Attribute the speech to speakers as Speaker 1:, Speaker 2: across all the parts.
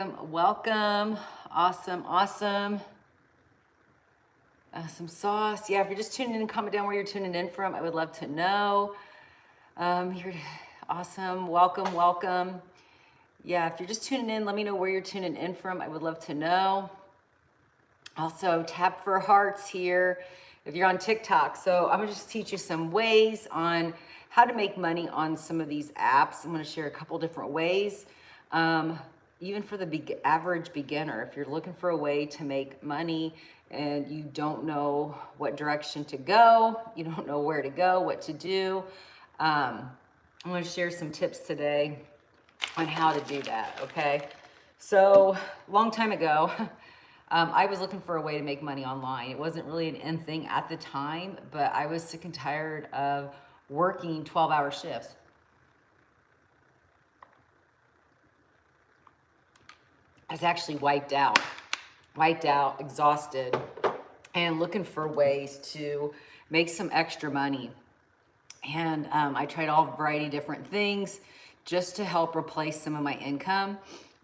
Speaker 1: Welcome. Awesome. Some sauce. Yeah, if you're just tuning in, comment down where you're tuning in from. I would love to know. You're awesome. Welcome. Yeah, if you're just tuning in, let me know where you're tuning in from. I would love to know. Also, tap for hearts here if you're on TikTok. So I'm gonna just teach you some ways on how to make money on some of these apps. I'm gonna share a couple different ways. Even for the average beginner, if you're looking for a way to make money and you don't know what direction to go, you don't know where to go, what to do, I'm gonna share some tips today on how to do that, okay? So, long time ago, I was looking for a way to make money online. It wasn't really an in thing at the time, but I was sick and tired of working 12-hour shifts. I was actually wiped out, exhausted, and looking for ways to make some extra money. And I tried all variety of different things just to help replace some of my income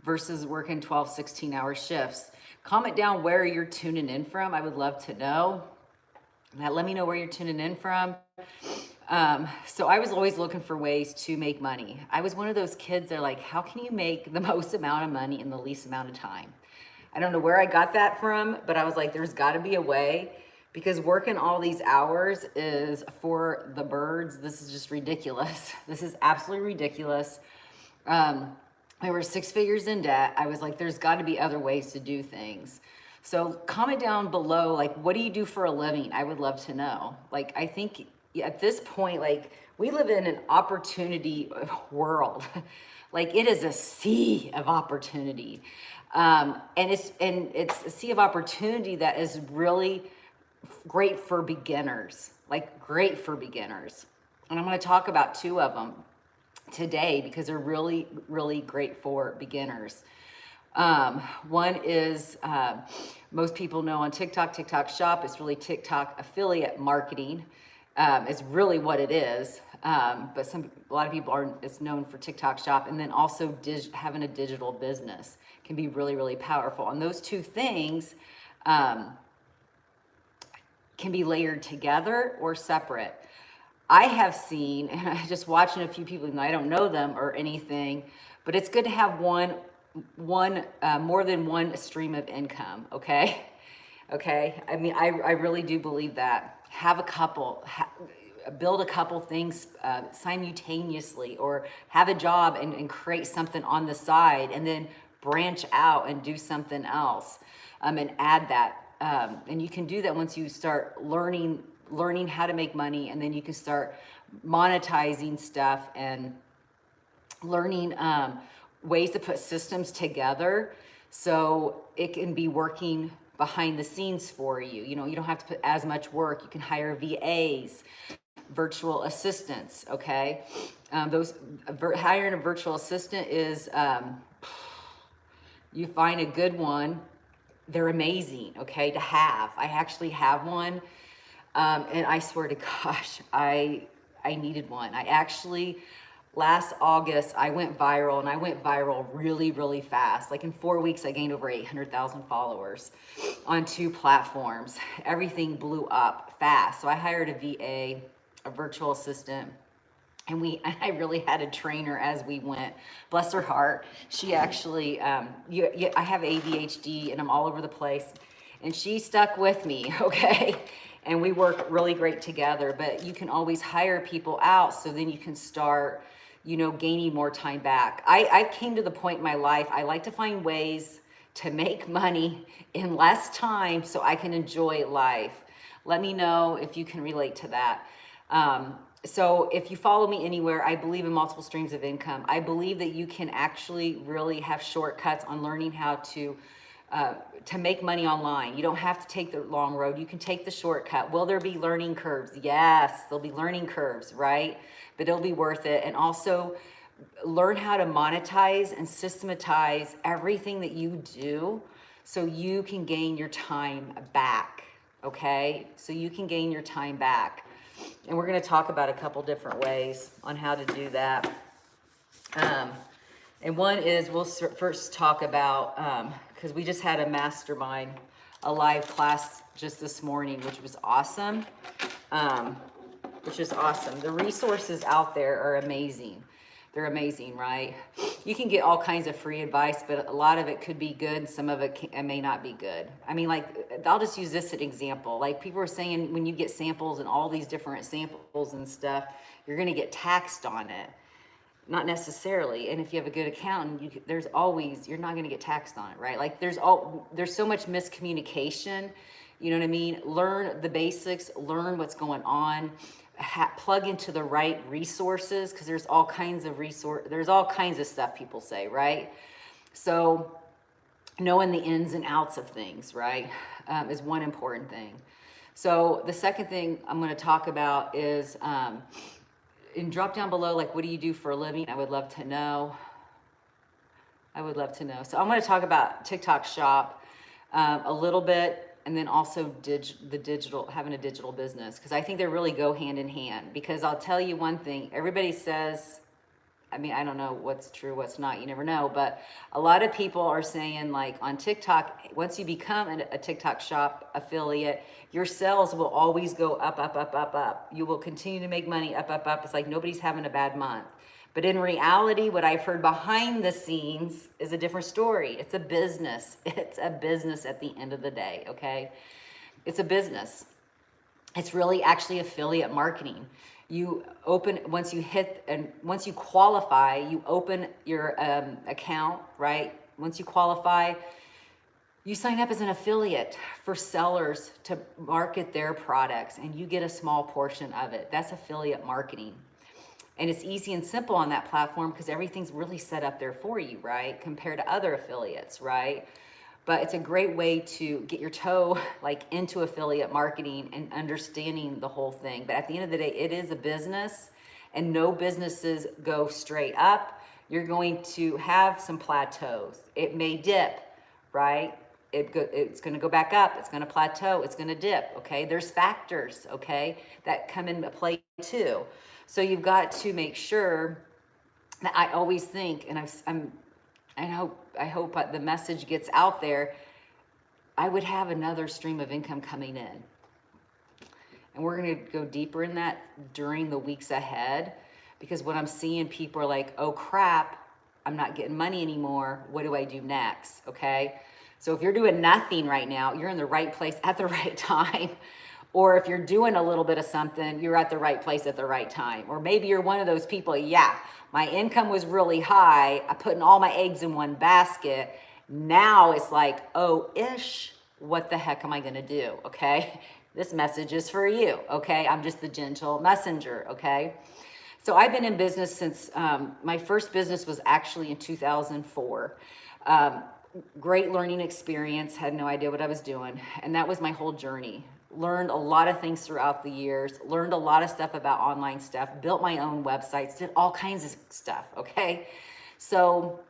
Speaker 1: versus working 12, 16-hour shifts. Comment down where you're tuning in from. I would love to know. Let me know where you're tuning in from. So I was always looking for ways to make money. I was one of those kids that are like, how can you make the most amount of money in the least amount of time? I don't know where I got that from, but I was like, there's got to be a way, because working all these hours is for the birds. This is just ridiculous. This is absolutely ridiculous. We were 6 figures in debt. I was like, there's got to be other ways to do things. So comment down below, like, what do you do for a living? I would love to know. Like, I think at this point, like, we live in an opportunity world. Like, it is a sea of opportunity. And it's a sea of opportunity that is really great for beginners, like great for beginners. And I'm going to talk about 2 of them today because they're really, really great for beginners. One is, most people know on TikTok Shop. It's really TikTok affiliate marketing. Is really what it is. But a lot of people it's known for TikTok Shop. And then also having a digital business can be really, really powerful. And those 2 things, can be layered together or separate. I have seen, and I just watching a few people, and I don't know them or anything, but it's good to have more than one stream of income. Okay. I mean, I really do believe that. Have a couple, build a couple things simultaneously, or have a job and create something on the side, and then branch out and do something else, and add that. And you can do that once you start learning how to make money, and then you can start monetizing stuff and learning ways to put systems together so it can be working behind the scenes for you. You know, you don't have to put as much work. You can hire VAs, virtual assistants, okay? Hiring a virtual assistant is, you find a good one, they're amazing, okay, to have. I actually have one, and I swear to gosh, I needed one. I actually, last August, I went viral, and I went viral really, really fast. Like in 4 weeks, I gained over 800,000 followers on 2 platforms. Everything blew up fast. So I hired a VA, a virtual assistant, and I really had a trainer as we went. Bless her heart. She actually, I have ADHD and I'm all over the place, and she stuck with me, okay? And we work really great together. But you can always hire people out, so then you can start, gaining more time back. I came to the point in my life, I like to find ways to make money in less time so I can enjoy life. Let me know if you can relate to that. So if you follow me anywhere, I believe in multiple streams of income. I believe that you can actually really have shortcuts on learning how to make money online. You don't have to take the long road. You can take the shortcut. Will there be learning curves? Yes, there'll be learning curves, right? But it'll be worth it. And also learn how to monetize and systematize everything that you do so you can gain your time back, okay? So you can gain your time back. And we're going to talk about a couple different ways on how to do that. And one is, we'll first talk about, because we just had a mastermind, a live class just this morning, which was awesome. Which is awesome. The resources out there are amazing. They're amazing, right? You can get all kinds of free advice, but a lot of it could be good. Some of it may not be good. I mean, like, I'll just use this as an example. Like, people are saying when you get samples and all these different samples and stuff, you're going to get taxed on it. Not necessarily. And if you have a good accountant, you're not going to get taxed on it, right? Like, there's so much miscommunication. You know what I mean? Learn the basics, learn what's going on, plug into the right resources, because there's all kinds of stuff people say, right? So knowing the ins and outs of things, right, is one important thing. So the second thing I'm going to talk about is, and drop down below, like, what do you do for a living? I would love to know. So I'm going to talk about TikTok Shop a little bit, and then also having a digital business, because I think they really go hand in hand. Because I'll tell you one thing, everybody says, I mean, I don't know what's true, what's not, you never know, but a lot of people are saying, like, on TikTok, once you become a TikTok Shop affiliate, your sales will always go up, up, up, up, up. You will continue to make money up, up, up. It's like nobody's having a bad month. But in reality, what I've heard behind the scenes is a different story. It's a business. It's a business at the end of the day, okay? It's a business. It's really actually affiliate marketing. Once you qualify, you open your account, right? Once you qualify, you sign up as an affiliate for sellers to market their products, and you get a small portion of it. That's affiliate marketing. And it's easy and simple on that platform because everything's really set up there for you, right? Compared to other affiliates, right? But it's a great way to get your toe like into affiliate marketing and understanding the whole thing. But at the end of the day, it is a business, and no businesses go straight up. You're going to have some plateaus. It may dip, right? It's going to go back up. It's going to plateau. It's going to dip. Okay. There's factors, okay, that come into play too. So you've got to make sure that I always think, and I hope the message gets out there. I would have another stream of income coming in. And we're going to go deeper in that during the weeks ahead, because what I'm seeing, people are like, oh crap, I'm not getting money anymore. What do I do next? Okay. So if you're doing nothing right now, you're in the right place at the right time. Or if you're doing a little bit of something, you're at the right place at the right time. Or maybe you're one of those people, yeah, my income was really high. I'm putting all my eggs in one basket. Now it's like, oh-ish, what the heck am I gonna do, okay? This message is for you, okay? I'm just the gentle messenger, okay? So I've been in business since, my first business was actually in 2004. Great learning experience, had no idea what I was doing. And that was my whole journey. Learned a lot of things throughout the years, learned a lot of stuff about online stuff, built my own websites, did all kinds of stuff, okay? So,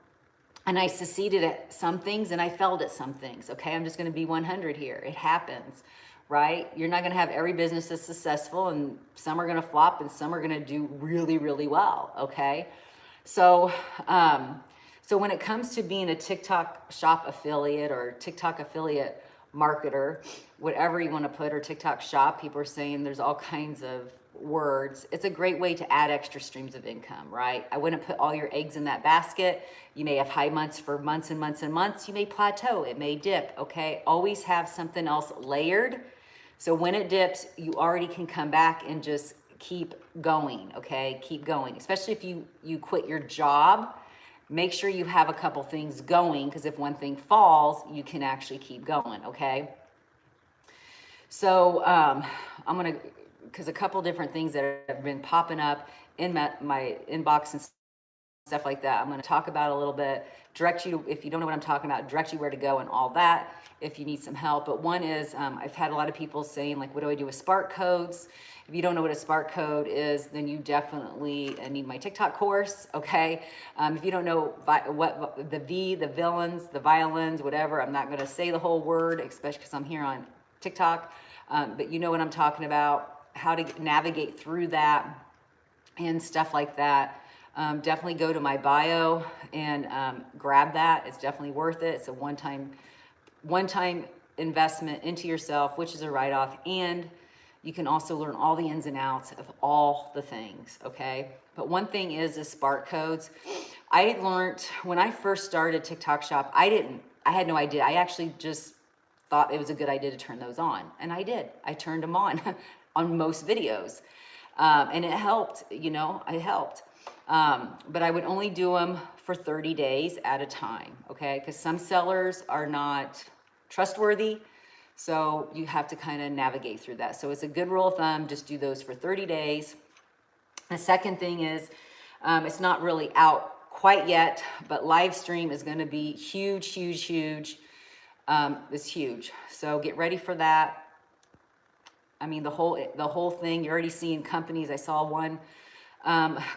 Speaker 1: and I succeeded at some things and I failed at some things, okay? I'm just gonna be 100 here. It happens, right? You're not gonna have every business that's successful, and some are gonna flop and some are gonna do really, really well, okay? So, so when it comes to being a TikTok Shop affiliate or TikTok affiliate marketer, whatever you want to put, or TikTok Shop, people are saying there's all kinds of words. It's a great way to add extra streams of income, right? I wouldn't put all your eggs in that basket. You may have high months for months and months and months. You may plateau. It may dip, okay? Always have something else layered. So when it dips, you already can come back and just keep going, okay? Keep going, especially if you quit your job. Make sure you have a couple things going, because if one thing falls, you can actually keep going, okay? So I'm going to, because a couple different things that have been popping up in my inbox and stuff like that, I'm going to talk about a little bit, direct you, if you don't know what I'm talking about, direct you where to go and all that, if you need some help. But one is, I've had a lot of people saying, like, what do I do with Spark codes? If you don't know what a Spark code is, then you definitely need my TikTok course, okay? If you don't know what the villains, the violins, whatever, I'm not gonna say the whole word, especially because I'm here on TikTok, but you know what I'm talking about, how to navigate through that and stuff like that. definitely go to my bio and grab that. It's definitely worth it. It's a one-time investment into yourself, which is a write-off, and you can also learn all the ins and outs of all the things, okay? But one thing is the Spark codes. I learned when I first started TikTok Shop, I had no idea. I actually just thought it was a good idea to turn those on, and I did. I turned them on on most videos, and it helped, it helped. But I would only do them for 30 days at a time, okay? Because some sellers are not trustworthy, so you have to kind of navigate through that. So it's a good rule of thumb, just do those for 30 days. The second thing is, it's not really out quite yet, but live stream is going to be huge, huge, huge. It's huge. So get ready for that. I mean, the whole thing, you're already seeing companies. I saw one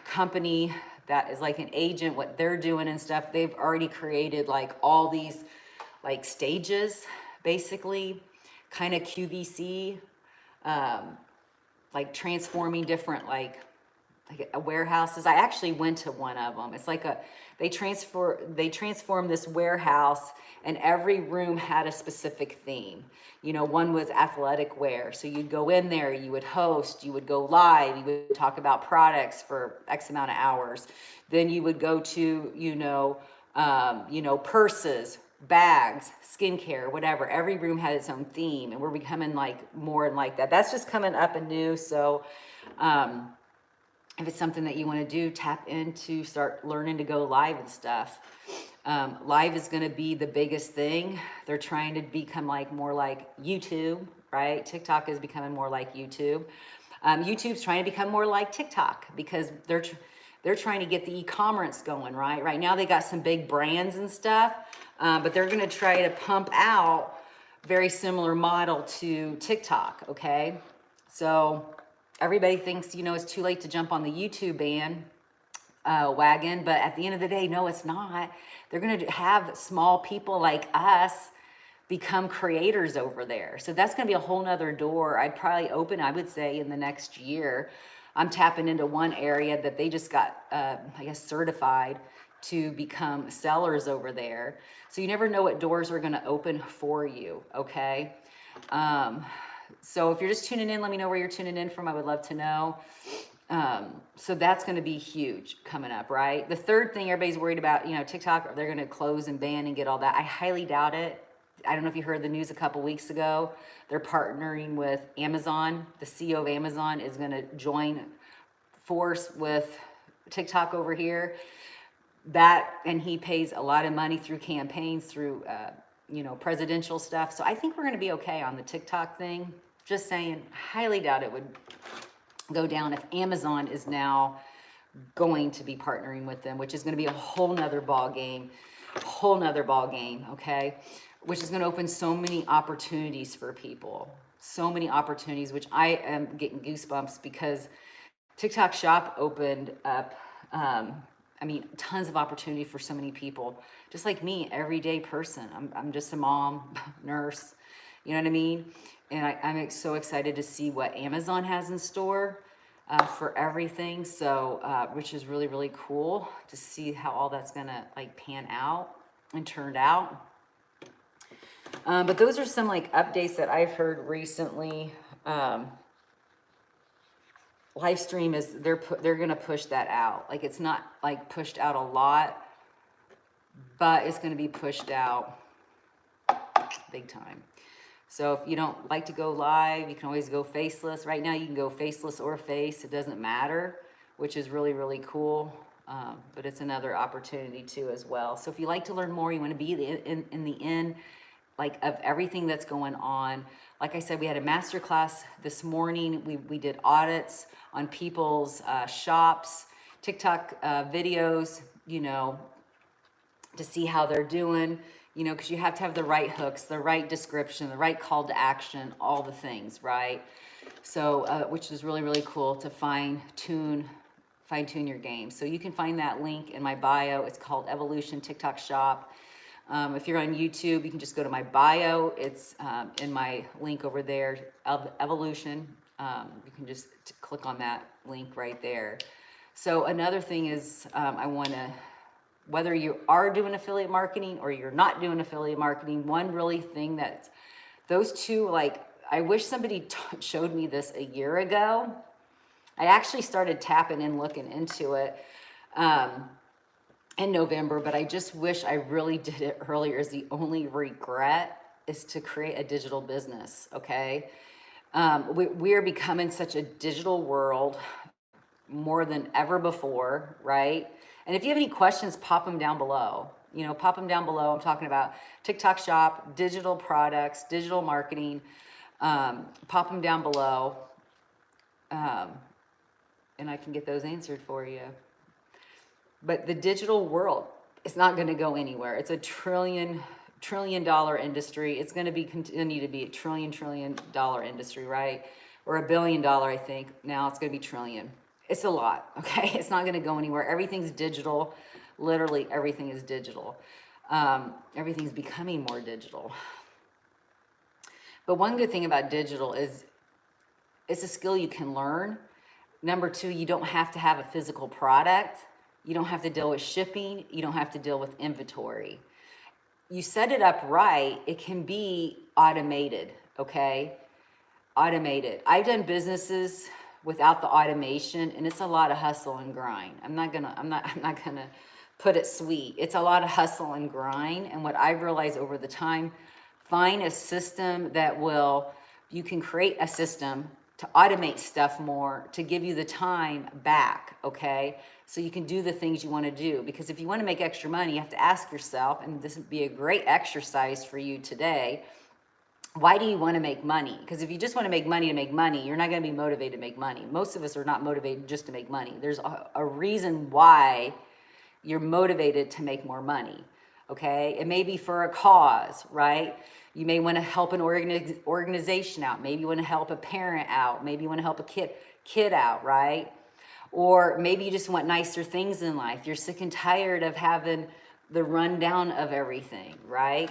Speaker 1: company that is like an agent, what they're doing and stuff. They've already created like all these like stages, basically, kind of QVC, like transforming different like warehouses. I actually went to one of them. It's like they transformed this warehouse, and every room had a specific theme. One was athletic wear. So you'd go in there, you would host, you would go live, you would talk about products for X amount of hours. Then you would go to, purses, bags, skincare, whatever. Every room had its own theme, and we're becoming like more and like that. That's just coming up and new. So, if it's something that you want to do, tap into, start learning to go live and stuff. Live is going to be the biggest thing. They're trying to become more like YouTube, right? TikTok is becoming more like YouTube. YouTube's trying to become more like TikTok because they're trying to get the e-commerce going, right? Right now they got some big brands and stuff, but they're going to try to pump out very similar model to TikTok, okay? So everybody thinks, it's too late to jump on the YouTube wagon, but at the end of the day, no, it's not. They're going to have small people like us become creators over there. So that's going to be a whole nother door. I'd probably open, I would say, in the next year. I'm tapping into one area that they just got, certified to become sellers over there. So you never know what doors are going to open for you, okay? So if you're just tuning in, let me know where you're tuning in from. I would love to know. So that's going to be huge coming up, right? The third thing everybody's worried about, TikTok, they're going to close and ban and get all that. I highly doubt it. I don't know if you heard the news a couple weeks ago. They're partnering with Amazon. The CEO of Amazon is going to join force with TikTok over here. And he pays a lot of money through campaigns, through presidential stuff. So I think we're going to be okay on the TikTok thing. Just saying, highly doubt it would go down if Amazon is now going to be partnering with them, which is going to be a whole nother ball game, okay? Which is going to open so many opportunities for people, so many opportunities, which I am getting goosebumps because TikTok Shop opened up, tons of opportunity for so many people, just like me, everyday person. I'm just a mom, nurse, you know what I mean? And I'm so excited to see what Amazon has in store for everything. So, which is really, really cool to see how all that's gonna pan out and turned out. But those are some updates that I've heard recently. Live stream is, they're gonna push that out. It's not pushed out a lot, but it's gonna be pushed out big time. So if you don't like to go live, you can always go faceless. Right now you can go faceless or face, it doesn't matter, which is really, really cool. But it's another opportunity too as well. So if you like to learn more, you want to be in the end of everything that's going on. Like I said, we had a masterclass this morning. We did audits on people's shops, TikTok videos, to see how they're doing, because you have to have the right hooks, the right description, the right call to action, all the things, right? So, which is really, really cool to fine tune your game. So you can find that link in my bio. It's called Evolution TikTok Shop. If you're on YouTube, you can just go to my bio. It's in my link over there, Evolution. You can just click on that link right there. So another thing is, I want to, whether you are doing affiliate marketing or you're not doing affiliate marketing, one really thing that those two, like, I wish somebody showed me this a year ago. I actually started tapping and looking into it in November, but I just wish I really did it earlier. Is the only regret is to create a digital business, okay? We are becoming such a digital world more than ever before, right? And if you have any questions, pop them down below. You know, pop them down below. I'm talking about TikTok Shop, digital products, digital marketing. Pop them down below, and I can get those answered for you. But the digital world is not going to go anywhere. It's a trillion dollar industry. It's going to be continue to be a trillion dollar industry, right? Or $1 billion, I think. Now it's going to be trillion. It's a lot, okay? It's not going to go anywhere. Everything's digital. Literally everything is digital. Everything's becoming more digital. But one good thing about digital is it's a skill you can learn. Number two, you don't have to have a physical product. You don't have to deal with shipping. You don't have to deal with inventory. You set it up right, it can be automated, okay? Automated. I've done businesses without the automation, and it's a lot of hustle and grind. I'm not gonna put it sweet. It's a lot of hustle and grind. And what I've realized over the time, find a system that you can create a system to automate stuff more, to give you the time back, okay? So you can do the things you want to do. Because if you want to make extra money, you have to ask yourself, and this would be a great exercise for you today, why do you want to make money? Because if you just want to make money, you're not going to be motivated to make money. Most of us are not motivated just to make money. There's a reason why you're motivated to make more money, okay? It may be for a cause, right? You may want to help an organization out. Maybe you want to help a parent out. Maybe you want to help a kid out, right? Or maybe you just want nicer things in life. You're sick and tired of having the rundown of everything, right?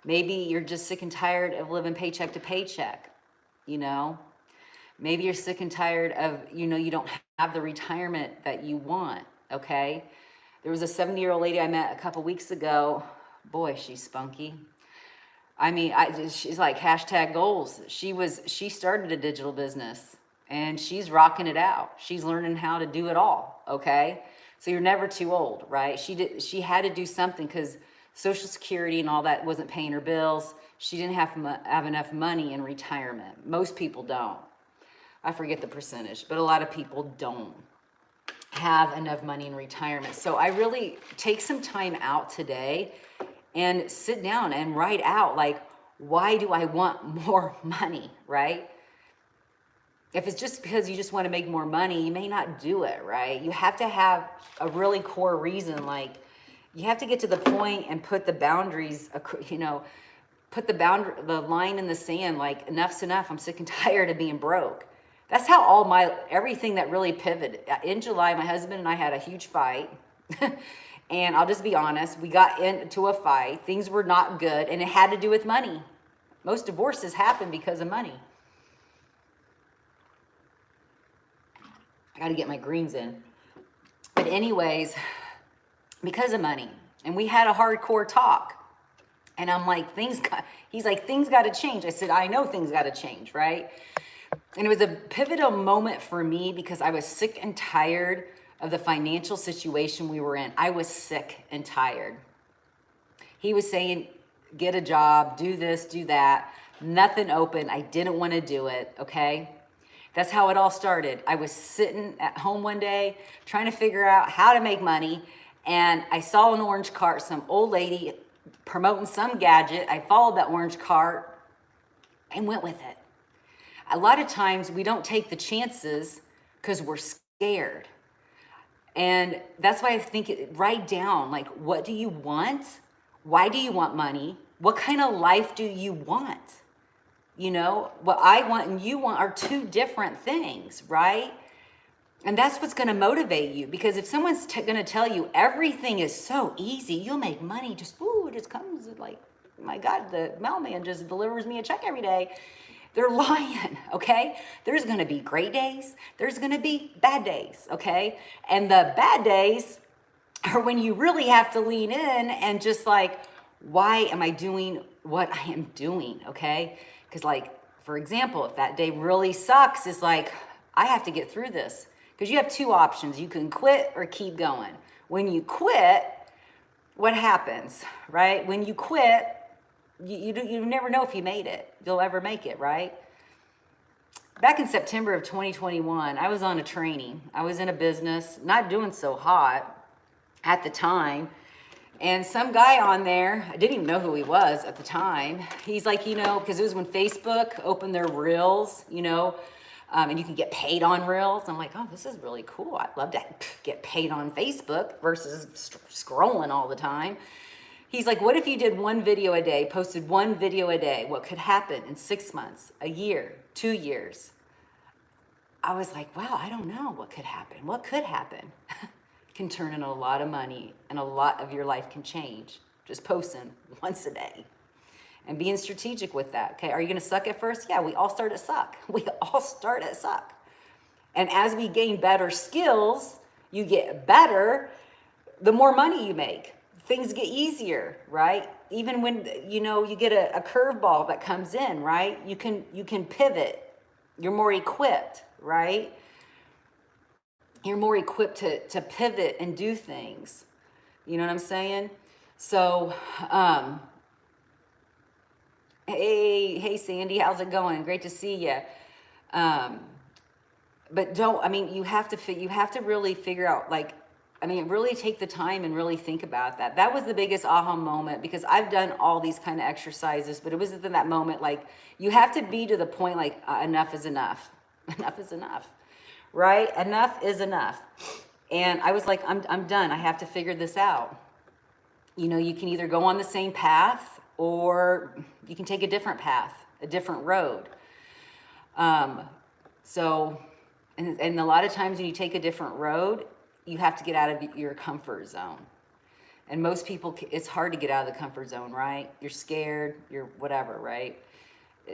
Speaker 1: Maybe you're just sick and tired of living paycheck to paycheck, you know? Maybe you're sick and tired of, you don't have the retirement that you want, okay? There was a 70-year-old lady I met a couple weeks ago. Boy, she's spunky. I mean, she's like #goals. She started a digital business and she's rocking it out. She's learning how to do it all, okay? So you're never too old, right? She had to do something because Social Security and all that wasn't paying her bills. She didn't have enough money in retirement. Most people don't. I forget the percentage, but a lot of people don't have enough money in retirement. So I really take some time out today and sit down and write out, like, why do I want more money, right? If it's just because you just want to make more money, you may not do it, right? You have to have a really core reason. Like, you have to get to the point and put the boundaries, put the line in the sand, like, enough's enough. I'm sick and tired of being broke. That's how everything that really pivoted. In July, my husband and I had a huge fight. And I'll just be honest, we got into a fight. Things were not good, and it had to do with money. Most divorces happen because of money. I got to get my greens in. But anyways, because of money. And we had a hardcore talk. And I'm like, he's like, things got to change. I said, I know things got to change, right? And it was a pivotal moment for me because I was sick and tired of the financial situation we were in. I was sick and tired. He was saying, get a job, do this, do that. Nothing open. I didn't want to do it, okay? That's how it all started. I was sitting at home one day trying to figure out how to make money, and I saw an orange cart, some old lady promoting some gadget. I followed that orange cart and went with it. A lot of times we don't take the chances because we're scared. And that's why I think write down, like, what do you want? Why do you want money? What kind of life do you want? What I want and you want are two different things, right? And that's what's going to motivate you. Because if someone's going to tell you everything is so easy, you'll make money, it just comes like, my God, the mailman just delivers me a check every day. They're lying, okay? There's gonna be great days, there's gonna be bad days, okay? And the bad days are when you really have to lean in and just like, why am I doing what I am doing, okay? Because like, for example, if that day really sucks, it's like, I have to get through this. Because you have two options. You can quit or keep going. When you quit, what happens, right? When you quit, you never know if you made it. You'll ever make it, right? Back in September of 2021, I was on a training. I was in a business, not doing so hot at the time. And some guy on there, I didn't even know who he was at the time. He's like, you know, because it was when Facebook opened their Reels, you know, and you can get paid on Reels. I'm like, oh, this is really cool. I'd love to get paid on Facebook versus scrolling all the time. He's like, what if you did one video a day, posted one video a day? What could happen in 6 months, a year, 2 years? I was like, wow, I don't know what could happen. What could happen? Can turn in a lot of money and a lot of your life can change. Just posting once a day and being strategic with that. Okay, are you gonna suck at first? Yeah, we all start at suck. We all start at suck. And as we gain better skills, you get better, the more money you make. Things get easier, right? Even when, you know, you get a curveball that comes in, right? You can pivot. You're more equipped, right? You're more equipped to pivot and do things. You know what I'm saying? So, hey Sandy, how's it going? Great to see you. But don't, I mean, you have to really figure out, like, I mean, really take the time and really think about that. That was the biggest aha moment, because I've done all these kind of exercises, but it was in that moment, like, you have to be to the point, like, enough is enough. Enough is enough, right? Enough is enough. And I was like, I'm done. I have to figure this out. You know, you can either go on the same path or you can take a different path, a different road. So, and a lot of times when you take a different road, you have to get out of your comfort zone. And most people, it's hard to get out of the comfort zone, right? You're scared, you're whatever, right?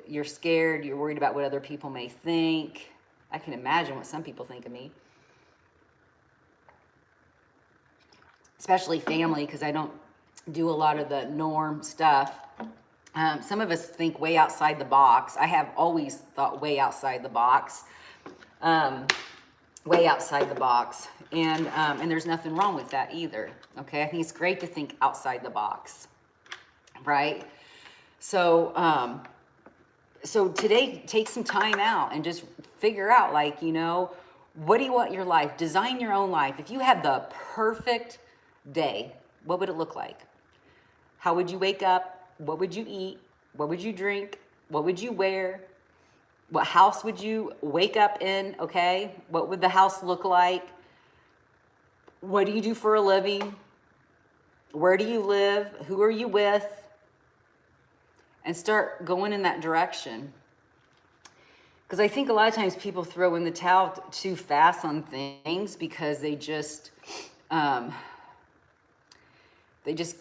Speaker 1: You're scared, you're worried about what other people may think. I can imagine what some people think of me. Especially family, because I don't do a lot of the norm stuff. Some of us think way outside the box. I have always thought way outside the box. Way outside the box. And there's nothing wrong with that either. Okay, I think it's great to think outside the box, right? So, so today, take some time out and just figure out, like, you know, what do you want your life? Design your own life. If you had the perfect day, what would it look like? How would you wake up? What would you eat? What would you drink? What would you wear? What house would you wake up in? Okay, what would the house look like? What do you do for a living? Where do you live? Who are you with? And start going in that direction. Because I think a lot of times people throw in the towel too fast on things because they just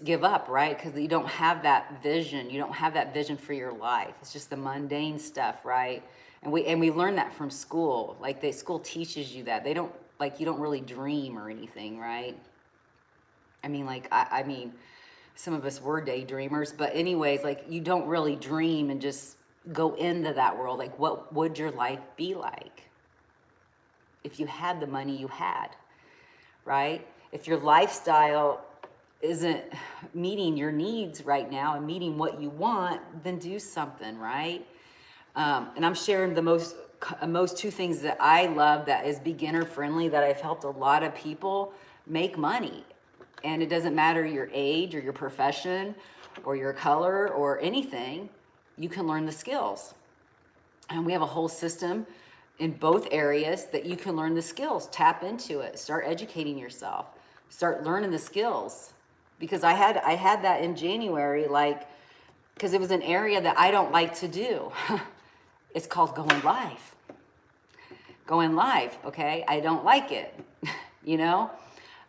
Speaker 1: give up, right? Because you don't have that vision. You don't have that vision for your life. It's just the mundane stuff, right? And we learn that from school. Like school teaches you that. They don't, like, you don't really dream or anything, right? I mean, like, I mean, some of us were daydreamers, but anyways, like, you don't really dream and just go into that world. Like, what would your life be like if you had the money you had, right? If your lifestyle isn't meeting your needs right now and meeting what you want, then do something, right? And I'm sharing the most two things that I love that is beginner friendly, that I've helped a lot of people make money. And it doesn't matter your age or your profession or your color or anything, you can learn the skills. And we have a whole system in both areas that you can learn the skills. Tap into it, start educating yourself, start learning the skills. Because I had that in January, like, because it was an area that I don't like to do. It's called going live. Going live, okay? I don't like it, you know?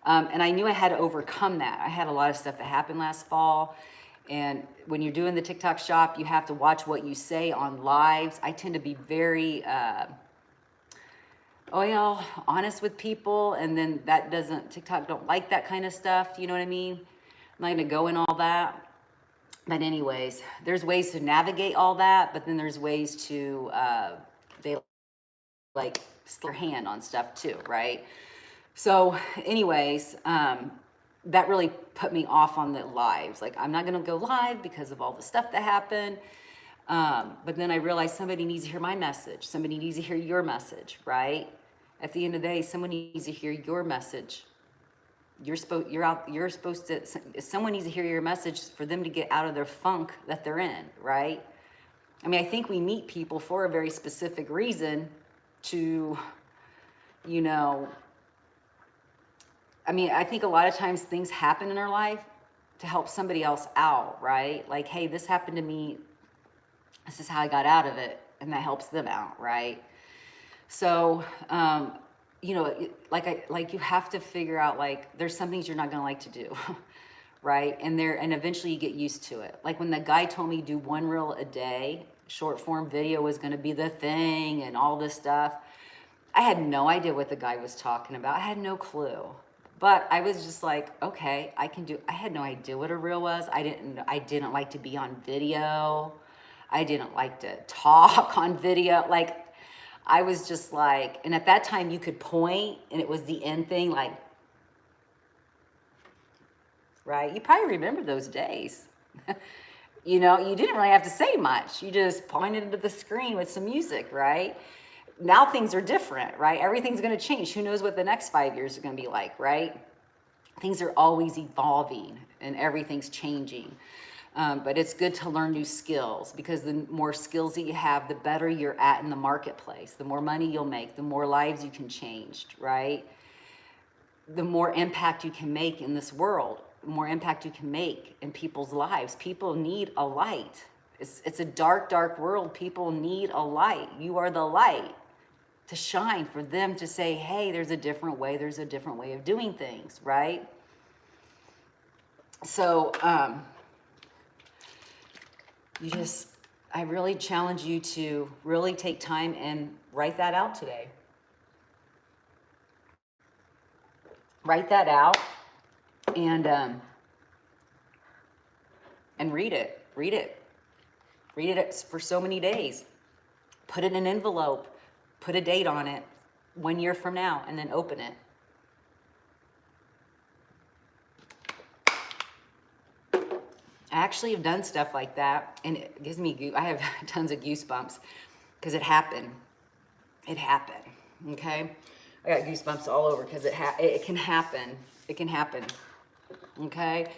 Speaker 1: And I knew I had to overcome that. I had a lot of stuff that happened last fall, And when you're doing the TikTok shop, you have to watch what you say on lives. I tend to be very, honest with people. And then TikTok don't like that kind of stuff. You know what I mean? I'm not going to go in all that. But anyways, there's ways to navigate all that. But then there's ways to, they like their hand on stuff too, right? So anyways, that really put me off on the lives. Like, I'm not going to go live because of all the stuff that happened. But then I realized somebody needs to hear my message. Somebody needs to hear your message, right? At the end of the day, someone needs to hear your message. Someone needs to hear your message for them to get out of their funk that they're in, right? I mean, I think we meet people for a very specific reason to, I think a lot of times things happen in our life to help somebody else out, right? Like, hey, this happened to me. This is how I got out of it. And that helps them out, right? So, you have to figure out, like, there's some things you're not going to like to do, right? And eventually you get used to it. Like when the guy told me do 1 reel a day, short form video was going to be the thing and all this stuff. I had no idea what the guy was talking about. I had no clue. But I was just like, okay, I had no idea what a reel was. I didn't like to be on video. I didn't like to talk on video. Like, I was just like, and at that time you could point and it was the end thing, like, right? You probably remember those days. You didn't really have to say much. You just pointed to the screen with some music, right? Now things are different, right? Everything's going to change. Who knows what the next 5 years are going to be like, right? Things are always evolving and everything's changing. But it's good to learn new skills, because the more skills that you have, the better you're at in the marketplace. The more money you'll make, the more lives you can change, right? The more impact you can make in this world, the more impact you can make in people's lives. People need a light. It's a dark, dark world. People need a light. You are the light to shine for them to say, hey, there's a different way. There's a different way of doing things, right? So, I really challenge you to really take time and write that out today. Write that out and read it. Read it. Read it for so many days. Put it in an envelope. Put a date on it 1 year from now, and then open it. I actually have done stuff like that, and it gives me, I have tons of goosebumps because it happened. It happened, okay? I got goosebumps all over because it can happen. It can happen, okay?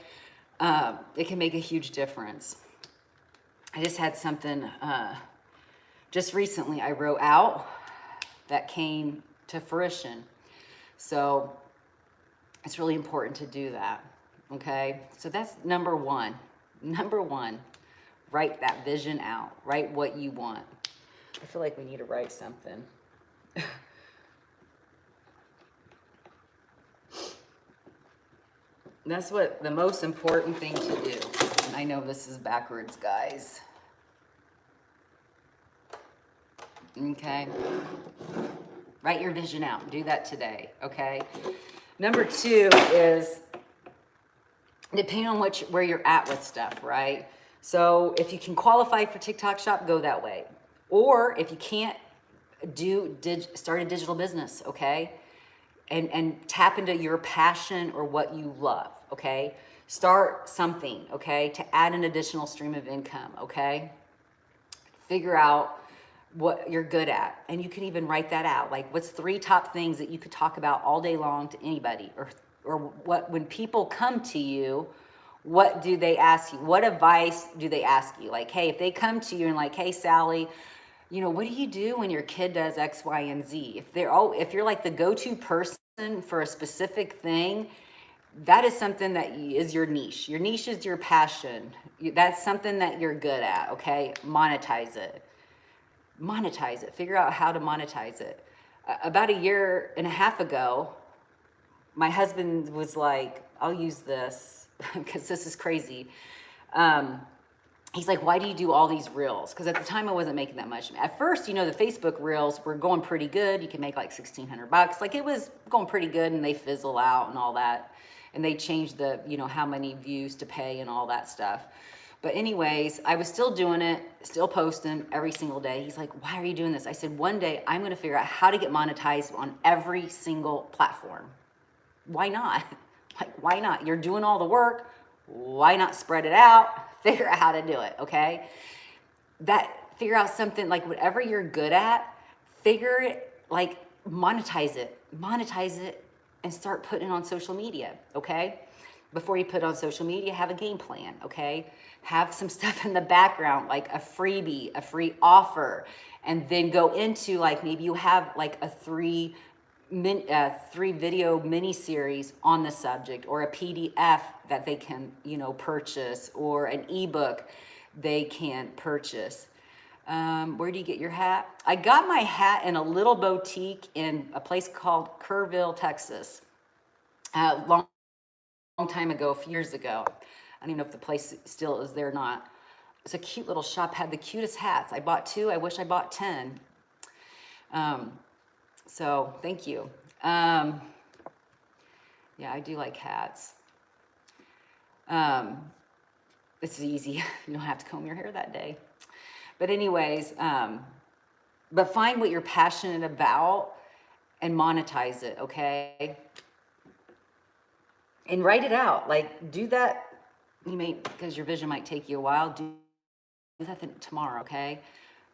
Speaker 1: It can make a huge difference. I just had something, just recently I wrote out that came to fruition. So it's really important to do that, okay? So that's number one. Number one, write that vision out. Write what you want. I feel like we need to write something. That's what the most important thing to do. And I know this is backwards, guys. Okay. Write your vision out. Do that today, okay? Number two is, depending on where you're at with stuff, right? So if you can qualify for TikTok Shop, go that way. Or if you can't, start a digital business, okay? And tap into your passion or what you love, okay? Start something, okay? To add an additional stream of income, okay? Figure out what you're good at. And you can even write that out. Like, what's 3 top things that you could talk about all day long to anybody? Or what, when people come to you, what do they ask you? What advice do they ask you? Like, hey, if they come to you and like, hey, Sally, what do you do when your kid does X, Y, and Z? If you're like the go-to person for a specific thing, that is something that is your niche. Your niche is your passion. That's something that you're good at, okay? Monetize it. Monetize it. Figure out how to monetize it. About 1.5 years ago, my husband was like, I'll use this because this is crazy. He's like, why do you do all these reels? Because at the time I wasn't making that much. At first, you know, the Facebook reels were going pretty good. You can make like $1,600. Like it was going pretty good, and they fizzle out and all that. And they changed the, you know, how many views to pay and all that stuff. But anyways, I was still doing it, still posting every single day. He's like, why are you doing this? I said, one day I'm going to figure out how to get monetized on every single platform. Why not? Like, why not? You're doing all the work. Why not spread it out? Figure out how to do it, okay? Figure out something, like whatever you're good at, figure it, like monetize it, and start putting it on social media, okay? Before you put it on social media, have a game plan, okay? Have some stuff in the background, like a freebie, a free offer, and then go into like, maybe you have like a three video mini series on the subject, or a PDF that they can, you know, purchase, or an ebook they can purchase. Where do you get your hat? I got my hat in a little boutique in a place called Kerrville, Texas. Long time ago, a few years ago. I don't even know if the place still is there or not. It's a cute little shop, had the cutest hats. I bought 2. I wish I bought 10. So thank you. Yeah, I do like hats. It's easy. You don't have to comb your hair that day. But anyways, but find what you're passionate about and monetize it, okay? And write it out. Like, do that. You may, because your vision might take you a while, do that tomorrow, okay?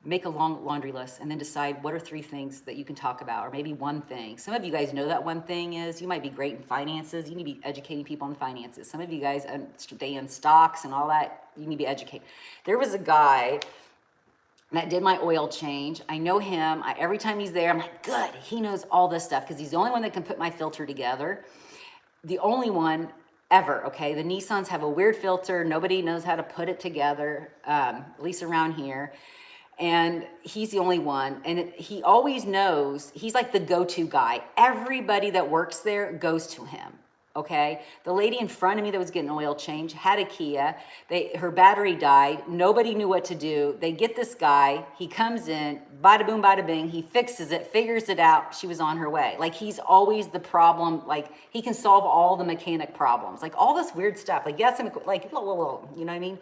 Speaker 1: Make a long laundry list and then decide what are 3 things that you can talk about, or maybe one thing. Some of you guys know that one thing is, you might be great in finances. You need to be educating people on finances. Some of you guys stay in stocks and all that. You need to be educated. There was a guy that did my oil change. I know him. Every time he's there, I'm like, good. He knows all this stuff, because he's the only one that can put my filter together. The only one ever, okay? The Nissans have a weird filter. Nobody knows how to put it together, at least around here. And he's the only one. And he always knows, he's like the go-to guy. Everybody that works there goes to him, okay? The lady in front of me that was getting oil change had a Kia. Her battery died. Nobody knew what to do. They get this guy. He comes in, bada boom, bada bing. He fixes it, figures it out. She was on her way. Like, he's always the problem. Like, he can solve all the mechanic problems. Like, all this weird stuff. Like, yes, like, you know what I mean?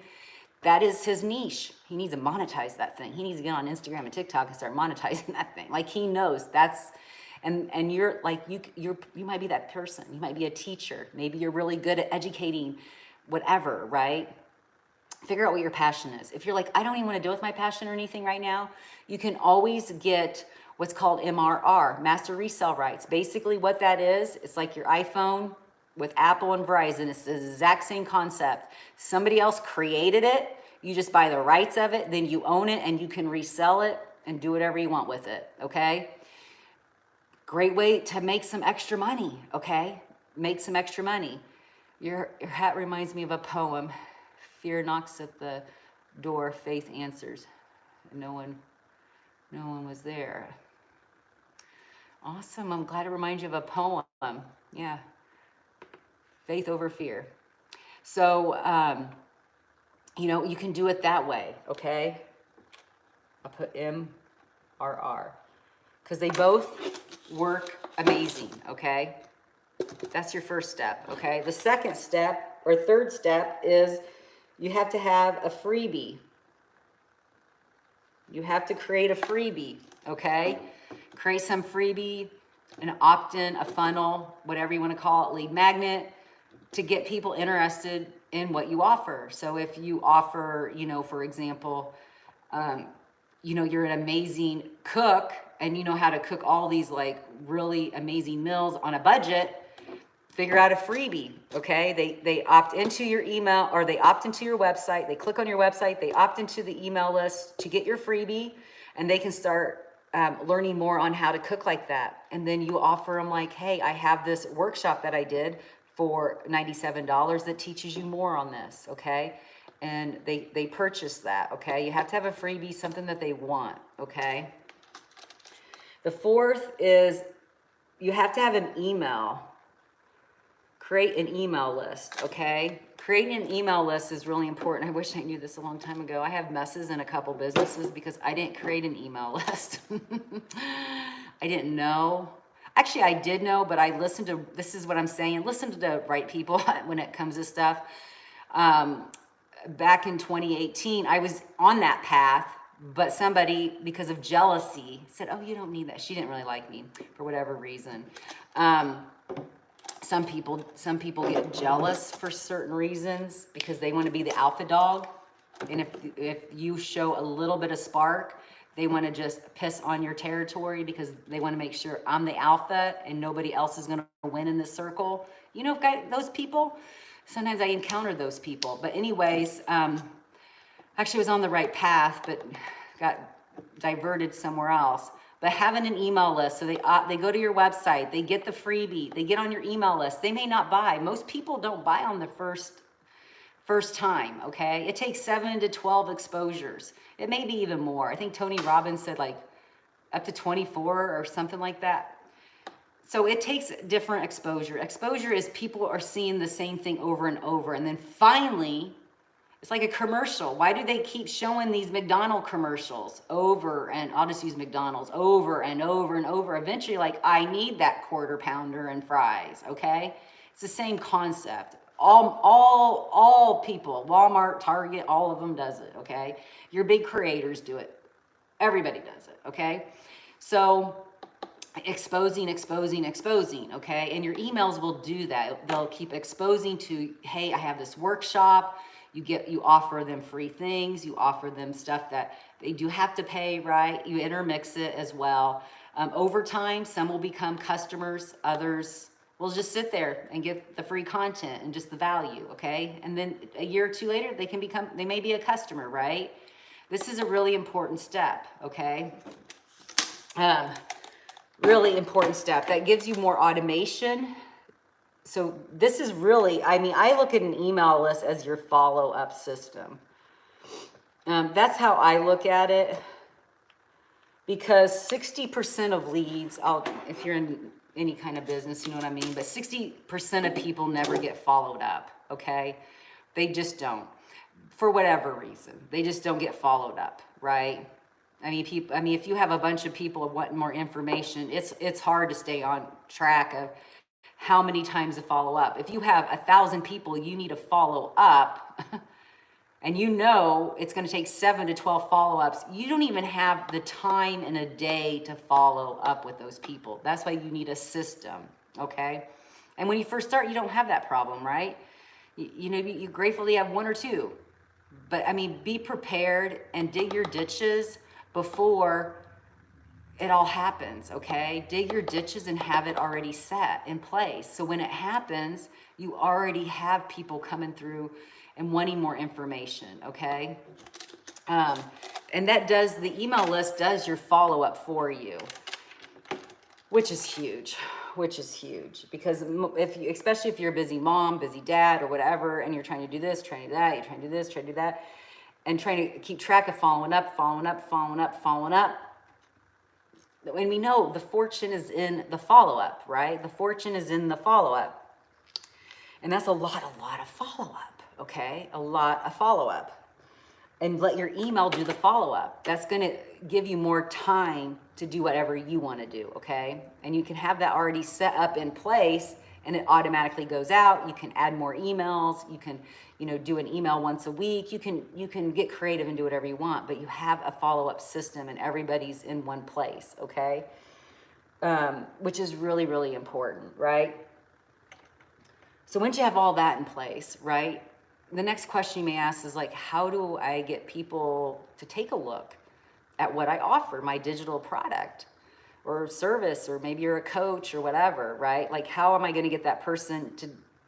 Speaker 1: That is his niche. He needs to monetize that thing. He needs to get on Instagram and TikTok and start monetizing that thing. Like, he knows that's, and you're like, you might be that person. You might be a teacher. Maybe you're really good at educating, whatever, right? Figure out what your passion is. If you're like, I don't even want to deal with my passion or anything right now, you can always get what's called MRR, Master Resale Rights. Basically what that is, it's like your iPhone with Apple and Verizon. It's the exact same concept. Somebody else created it. You just buy the rights of it, then you own it, and you can resell it and do whatever you want with it, okay? Great way to make some extra money, okay? Make some extra money. Your hat reminds me of a poem. Fear knocks at the door, faith answers. No one was there. Awesome, I'm glad it reminds you of a poem. Yeah. Faith over fear. So, you know, you can do it that way, okay? I'll put MRR, because they both work amazing, okay? That's your first step, okay? The second step, or third step, is you have to have a freebie. You have to create a freebie, okay? Create some freebie, an opt-in, a funnel, whatever you want to call it, lead magnet, to get people interested in what you offer. So if you offer, you know, for example, you know, you're an amazing cook and you know how to cook all these like really amazing meals on a budget, figure out a freebie, okay? They opt into your email, or they opt into your website. They click on your website, they opt into the email list to get your freebie, and they can start learning more on how to cook like that. And then you offer them like, hey, I have this workshop that I did for $97 that teaches you more on this, okay? And they purchase that, okay? You have to have a freebie, something that they want, okay? The fourth is you have to have an email. create an email list, okay? Creating an email list is really important. I wish I knew this a long time ago. I have messes in a couple businesses because I didn't create an email list. I didn't know. Actually, I did know, but I listened to, this is what I'm saying, listen to the right people when it comes to stuff. Back in 2018, I was on that path, but somebody, because of jealousy, said, oh, you don't need that. She didn't really like me for whatever reason. Some people get jealous for certain reasons because they want to be the alpha dog. And if you show a little bit of spark, they want to just piss on your territory because they want to make sure I'm the alpha and nobody else is going to win in this circle. You know, those people, sometimes I encounter those people. But anyways, actually was on the right path, but got diverted somewhere else. But having an email list, so they go to your website, they get the freebie, they get on your email list. They may not buy. Most people don't buy on the first time, okay? It takes 7 to 12 exposures. It may be even more. I think Tony Robbins said like up to 24 or something like that. So it takes different exposure. Exposure is people are seeing the same thing over and over. And then finally, it's like a commercial. Why do they keep showing these McDonald's commercials over, and I'll just use McDonald's over and over and over. Eventually, like, I need that quarter pounder and fries, okay? It's the same concept. All people, Walmart, Target, all of them does it, okay? Your big creators do it. Everybody does it, okay? So exposing, okay? And your emails will do that. They'll keep exposing to, hey, I have this workshop. You offer them free things. You offer them stuff that they do have to pay, right? You intermix it as well. Over time, some will become customers. Others will just sit there and get the free content and just the value, okay? And then a year or two later, they may be a customer, right? This is a really important step, okay? Really important step. That gives you more automation. So this is really, I mean, I look at an email list as your follow-up system. That's how I look at it, because 60% of leads, if you're in any kind of business, you know what I mean, but 60% of people never get followed up, okay? They just don't, for whatever reason. They just don't get followed up, right? I mean, if you have a bunch of people wanting more information, it's hard to stay on track of how many times to follow up. If you have 1,000 people you need to follow up, and you know it's going to take 7 to 12 follow-ups, you don't even have the time in a day to follow up with those people. That's why you need a system, okay? And when you first start, you don't have that problem, right? You know, you gratefully have 1 or 2. But I mean, be prepared and dig your ditches before it all happens, okay? Dig your ditches and have it already set in place. So when it happens, you already have people coming through and wanting more information, okay? And the email list does your follow-up for you, which is huge, because especially if you're a busy mom, busy dad, or whatever, and you're trying to do this, trying to do that, you're trying to do this, trying to do that, and trying to keep track of following up. And we know the fortune is in the follow-up, right? The fortune is in the follow-up. And that's a lot of follow-up, okay? A lot of follow-up. And let your email do the follow-up. That's going to give you more time to do whatever you want to do, okay? And you can have that already set up in place, and it automatically goes out. You can add more emails. You can, do an email once a week. You can get creative and do whatever you want, but you have a follow-up system, and everybody's in one place, okay? Which is really, really important, right? So once you have all that in place, right, the next question you may ask is like, how do I get people to take a look at what I offer, my digital product or service, or maybe you're a coach or whatever, right? Like, how am I going to get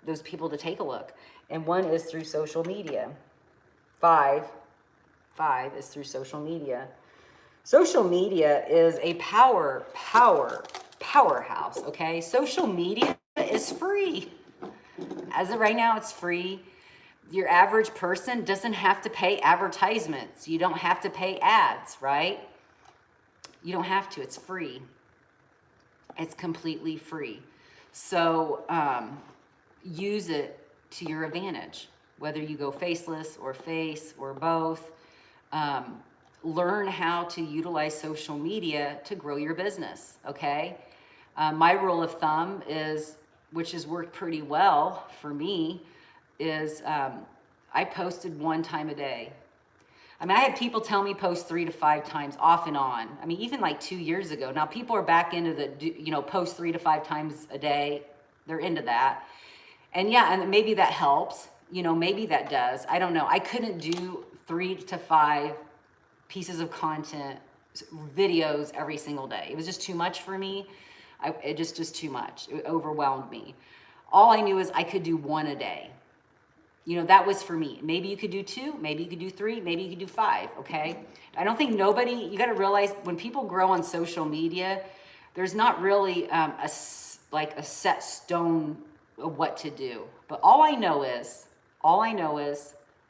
Speaker 1: those people to take a look? And 1 is through social media. 5 is through social media. Social media is a powerhouse, okay? Social media is free. As of right now, it's free. Your average person doesn't have to pay advertisements. You don't have to pay ads, right? You don't have to. It's free. It's completely free. So use it to your advantage, whether you go faceless or face or both. Um, Learn how to utilize social media to grow your business, okay? My rule of thumb is, which has worked pretty well for me, is I posted 1 time a day. I mean, I had people tell me post 3 to 5 times off and on. I mean, even like 2 years ago. Now people are back into the, post 3 to 5 times a day. They're into that. And yeah, and maybe that helps, maybe that does. I don't know. I couldn't do 3 to 5 pieces of content, videos every single day. It was just too much for me. It just too much. It overwhelmed me. All I knew is I could do 1 a day. That was for me. Maybe you could do 2, maybe you could do 3, maybe you could do 5, okay? I don't think you got to realize when people grow on social media, there's not really a set stone of what to do. But all I know is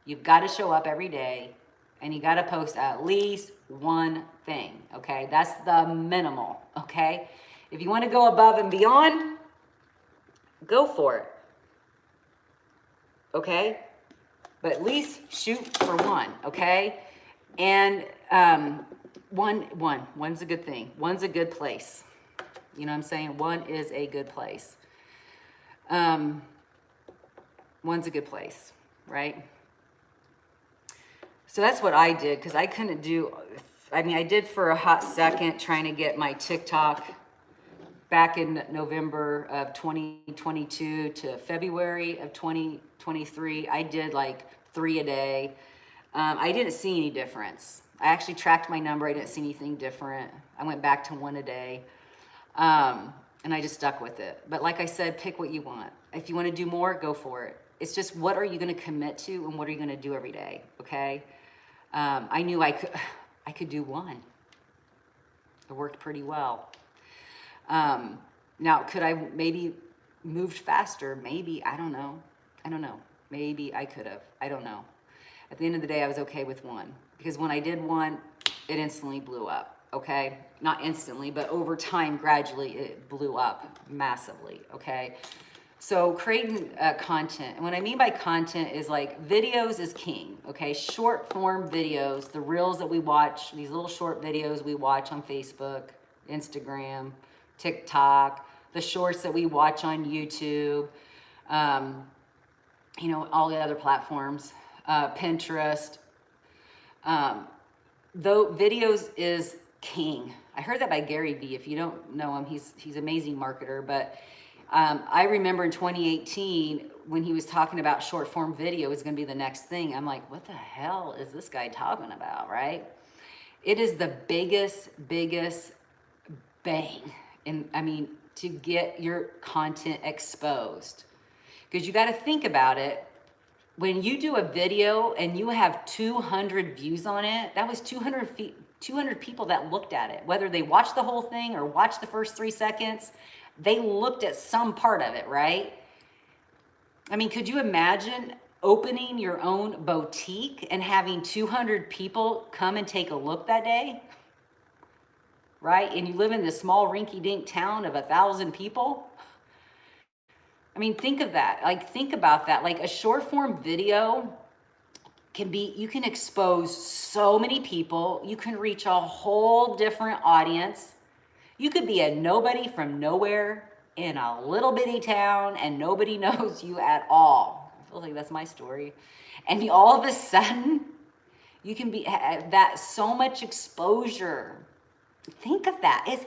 Speaker 1: you've got to show up every day and you got to post at least 1 thing, okay? That's the minimal, okay? If you want to go above and beyond, go for it. Okay? But at least shoot for 1, okay? And one's a good thing. One's a good place. You know what I'm saying? 1 is a good place. One's a good place, right? So that's what I did, because I couldn't do, I did for a hot second trying to get my TikTok back in November of 2022 to February of 2023. I did like 3 a day. I didn't see any difference. I actually tracked my number. I didn't see anything different. I went back to 1 a day. And I just stuck with it. But like I said, pick what you want. If you want to do more, go for it. It's just, what are you going to commit to and what are you going to do every day? Okay. I knew I could do 1. It worked pretty well. Now, could I maybe moved faster? Maybe, I don't know. Maybe I could have, I don't know. At the end of the day, I was okay with 1, because when I did 1, it instantly blew up, okay? Not instantly, but over time, gradually, it blew up massively, okay? So creating content, and what I mean by content is like videos is king, okay? Short form videos, the reels that we watch, these little short videos we watch on Facebook, Instagram, TikTok, the shorts that we watch on YouTube, all the other platforms, Pinterest. Though videos is king. I heard that by Gary Vee. If you don't know him, he's an amazing marketer. But I remember in 2018 when he was talking about short form video is going to be the next thing. I'm like, what the hell is this guy talking about, right? It is the biggest bang. And to get your content exposed. Because you got to think about it. When you do a video and you have 200 views on it, that was 200 people that looked at it. Whether they watched the whole thing or watched the first 3 seconds, they looked at some part of it, right? Could you imagine opening your own boutique and having 200 people come and take a look that day? Right? And you live in this small rinky-dink town of 1,000 people? Think of that. Think about that. A short form video you can expose so many people. You can reach a whole different audience. You could be a nobody from nowhere in a little bitty town and nobody knows you at all. I feel like that's my story. And all of a sudden, you can have that so much exposure. Think of that.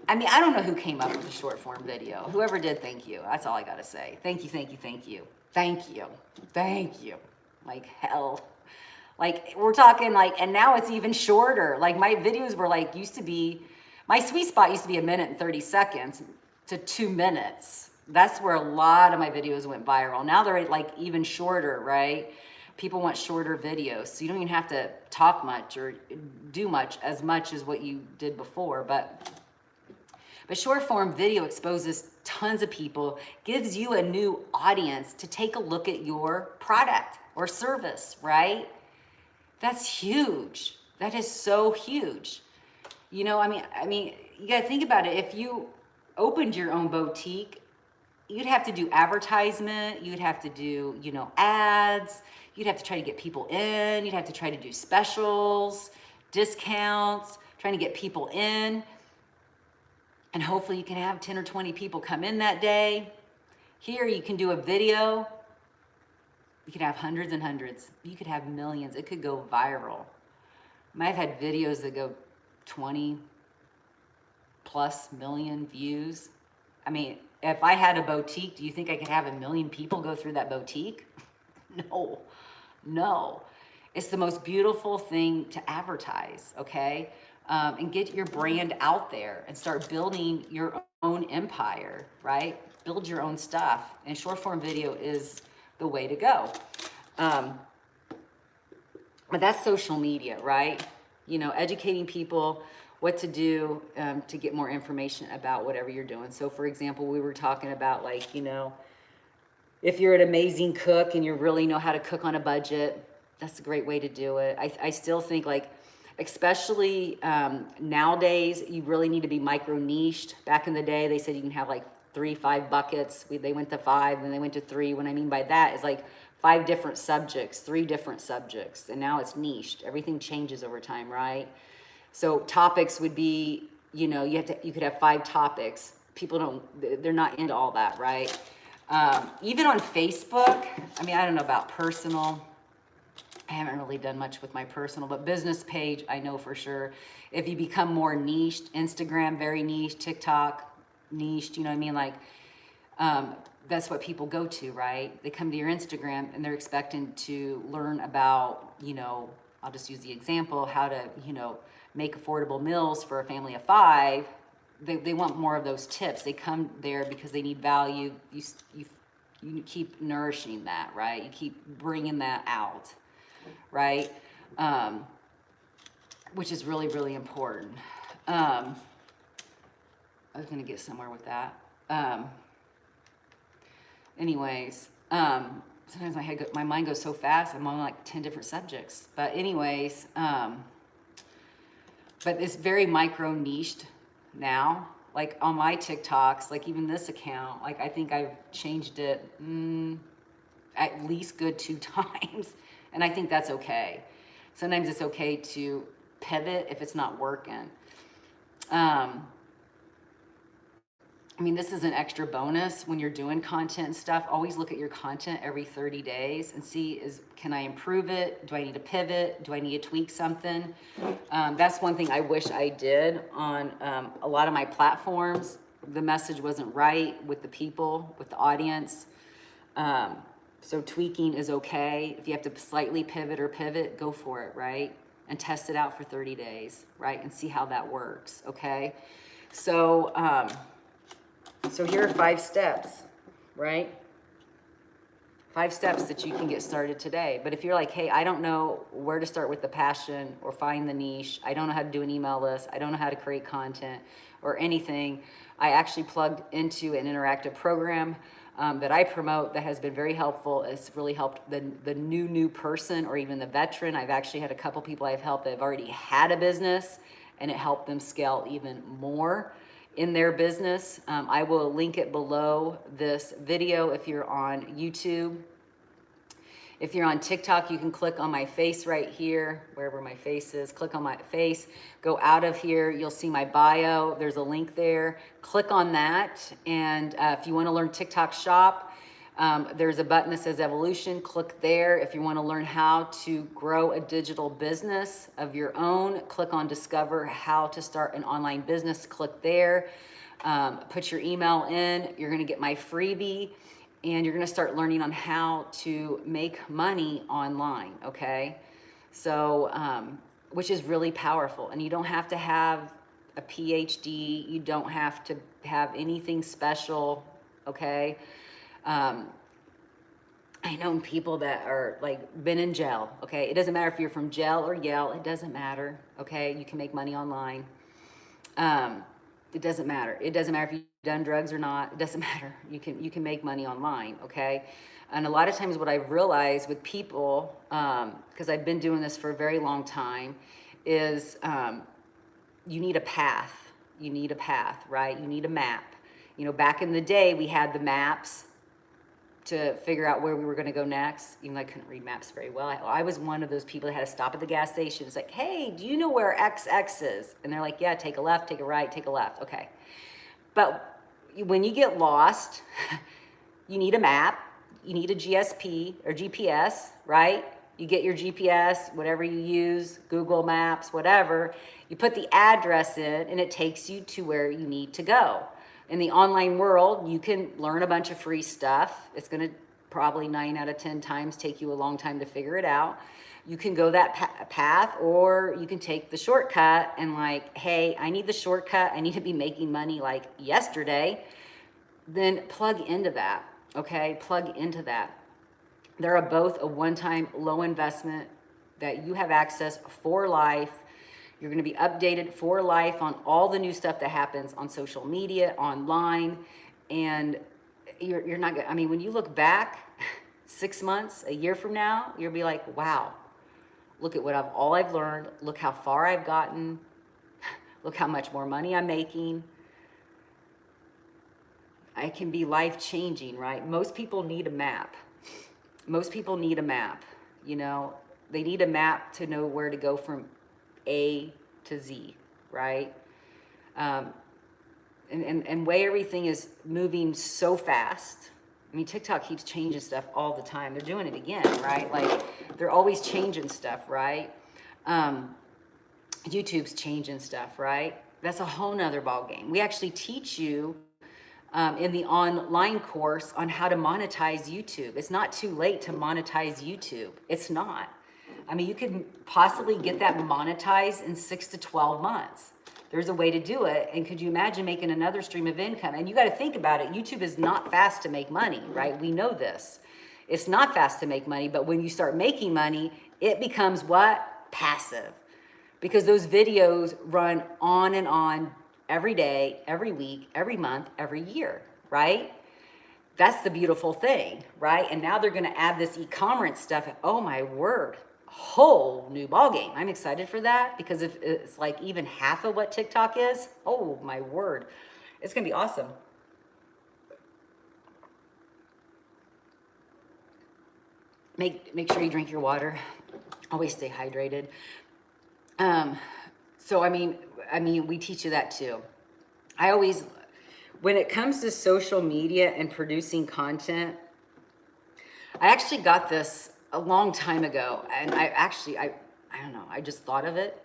Speaker 1: I don't know who came up with the short form video. Whoever did, thank you. That's all I got to say. Thank you. Like hell. We're talking and now it's even shorter. My videos were my sweet spot used to be 1 minute and 30 seconds to 2 minutes. That's where a lot of my videos went viral. Now they're even shorter, right? People want shorter videos. So you don't even have to talk much or do much as what you did before. But short form video exposes tons of people, gives you a new audience to take a look at your product or service, right? That's huge. That is so huge. You got to think about it. opened your own boutique, you'd have to do advertisement, you'd have to do, you know, ads, you'd have to try to get people in, you'd have to try to do specials, discounts, trying to get people in. And hopefully you can have 10 or 20 people come in that day. Here you can do a video. You could have hundreds and hundreds. You could have millions. It could go viral. I've had videos that go 20 plus million views. I mean, if I had a boutique, do you think I could have 1 million people go through that boutique? No, no. It's the most beautiful thing to advertise, okay? And get your brand out there and start building your own empire, right? Build your own stuff. And short form video is the way to go. But that's social media, right? You know, educating people what to do to get more information about whatever you're doing. So for example, we were talking about, like, you know, if you're an amazing cook and you really know how to cook on a budget, that's a great way to do it. I still think, like, especially nowadays, you really need to be micro niched. Back in the day, they said you can have like 3, 5 buckets. They went to 5, then they went to 3. What I mean by that is like 5 different subjects, 3 different subjects, and now it's niched. Everything changes over time, right? So topics would be, you know, you could have 5 topics. People they're not into all that, right? Even on Facebook, I mean, I don't know about personal. I haven't really done much with my personal, but business page, I know for sure. If you become more niched, Instagram, very niche, TikTok, niched, you know what I mean? Like, that's what people go to, right? They come to your Instagram and they're expecting to learn about, you know, I'll just use the example, how to, you know, make affordable meals for a family of 5. They want more of those tips. They come there because they need value. You keep nourishing that, right? You keep bringing that out, right? Which is really, really important. I was going to get somewhere with that. Anyways, sometimes my mind goes so fast. I'm on like 10 different subjects. But anyways, but it's very micro niched now. Like on my TikToks, like even this account, like I think I've changed it at least good 2 times. And I think that's okay. Sometimes it's okay to pivot if it's not working. I mean, this is an extra bonus when you're doing content and stuff. Always look at your content every 30 days and see, can I improve it? Do I need to pivot? Do I need to tweak something? That's one thing I wish I did on a lot of my platforms. The message wasn't right with the people, with the audience. So tweaking is okay. If you have to slightly pivot, go for it, right? And test it out for 30 days, right? And see how that works, okay? So, so here are 5 steps, right? 5 steps that you can get started today. But if you're like, hey, I don't know where to start with the passion or find the niche, I don't know how to do an email list, I don't know how to create content or anything, I actually plugged into an interactive program that I promote that has been very helpful. It's really helped the new person or even the veteran. I've actually had a couple people I've helped that have already had a business, and it helped them scale even more in their business. I will link it below this video if you're on YouTube. If you're on TikTok, you can click on my face right here, wherever my face is. Click on my face, go out of here. You'll see my bio. There's a link there. Click on that. And if you want to learn TikTok Shop, there's a button that says Evolution. Click there. If you want to learn how to grow a digital business of your own, click on Discover How to Start an Online Business. Click there. Put your email in. You're going to get my freebie, and you're going to start learning on how to make money online, okay? So, which is really powerful. And you don't have to have a PhD. You don't have to have anything special, okay? I know people that are like been in jail, okay? It doesn't matter if you're from jail or Yale, it doesn't matter, okay? You can make money online. It doesn't matter. It doesn't matter if you've done drugs or not. It doesn't matter. You can make money online, okay? And a lot of times what I've realized with people, because I've been doing this for a very long time, is you need a path. You need a path, right? You need a map. You know, back in the day, we had the maps to figure out where we were going to go next. Even though I couldn't read maps very well. I was one of those people that had to stop at the gas station. It's like, hey, do you know where XX is? And they're like, yeah, take a left, take a right, take a left. Okay. But when you get lost, you need a map, you need a GSP or GPS, right? You get your GPS, whatever you use, Google Maps, whatever. You put the address in and it takes you to where you need to go. In the online world, you can learn a bunch of free stuff. It's going to probably 9 out of 10 times take you a long time to figure it out. You can go that path, or you can take the shortcut and like, hey, I need the shortcut. I need to be making money like yesterday. Then plug into that, okay? Plug into that. They're both a one-time low investment that you have access for life. You're going to be updated for life on all the new stuff that happens on social media, online, and you're not going to, I mean, when you look back 6 months, a year from now, you'll be like, wow, look at what all I've learned. Look how far I've gotten. Look how much more money I'm making. It can be life-changing, right? Most people need a map. Most people need a map, you know. They need a map to know where to go from A to Z, right? And way everything is moving so fast. I mean, TikTok keeps changing stuff all the time. They're doing it again, right? Like, they're always changing stuff, right? YouTube's changing stuff, right? That's a whole nother ballgame. We actually teach you in the online course on how to monetize YouTube. It's not too late to monetize YouTube. It's not. I mean, you could possibly get that monetized in 6 to 12 months. There's a way to do it. And could you imagine making another stream of income? And you got to think about it. YouTube is not fast to make money, right? We know this. It's not fast to make money, but when you start making money, it becomes what? Passive. Because those videos run on and on every day, every week, every month, every year, right? That's the beautiful thing, right? And now they're going to add this e-commerce stuff. Oh my word, whole new ballgame. I'm excited for that, because if it's like even half of what TikTok is, oh my word, it's going to be awesome. Make sure you drink your water. Always stay hydrated. So I mean, we teach you that too. When it comes to social media and producing content, I actually got this a long time ago, and I don't know, I just thought of it.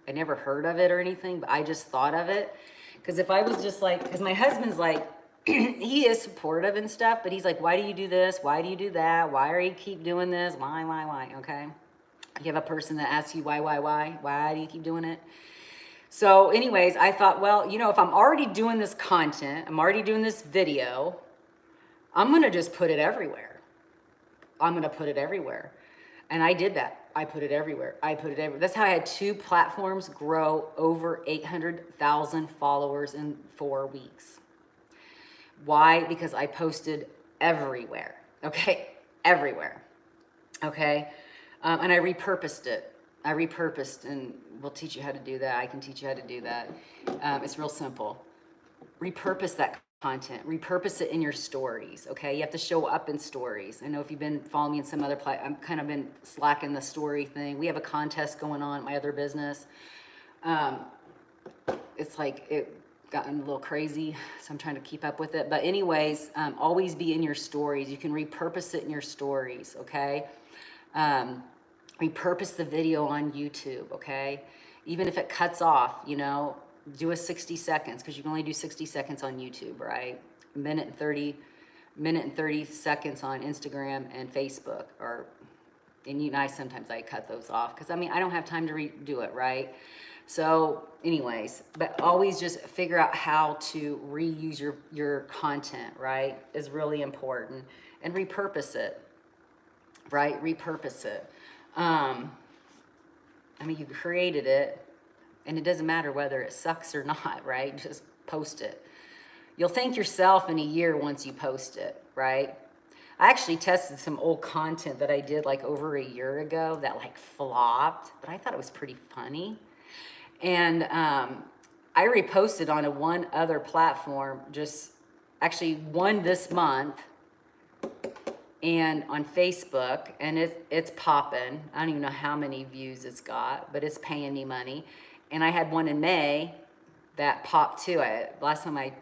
Speaker 1: I never heard of it or anything, but I just thought of it. Because if I was just like, because my husband's like, he is supportive and stuff, but he's like, why do you do this? Why do you do that? Why are you keep doing this? Why? Okay. You have a person that asks you why do you keep doing it? So anyways, I thought, well, you know, if I'm already doing this content, I'm already doing this video, I'm going to just put it everywhere. I'm going to put it everywhere. And I did that. I put it everywhere. That's how I had 2 platforms grow over 800,000 followers in 4 weeks. Why? Because I posted everywhere. Okay? Everywhere. Okay? And I repurposed it. And we'll teach you how to do that. I can teach you how to do that. It's real simple. Repurpose that content. Repurpose it in your stories, okay? You have to show up in stories. I know if you've been following me in some other I've kind of been slacking the story thing. We have a contest going on in my other business. It's like it gotten a little crazy, so I'm trying to keep up with it. But anyways, always be in your stories. You can repurpose it in your stories, okay? Repurpose the video on YouTube, okay? Even if it cuts off, you know, do a 60 seconds, because you can only do 60 seconds on YouTube, right? Minute and 30 seconds on Instagram and Facebook, and sometimes I cut those off, because I mean, I don't have time to redo it, right? So anyways, but always just figure out how to reuse your content, right? Is really important. And repurpose it, right? Repurpose it. I mean, you created it, and it doesn't matter whether it sucks or not, right? Just post it. You'll thank yourself in a year once you post it, right? I actually tested some old content that I did like over a year ago that like flopped, but I thought it was pretty funny. And I reposted on one other platform just actually one this month, and on Facebook, and it's popping. I don't even know how many views it's got, but it's paying me money. And I had one in May that popped too. Last time I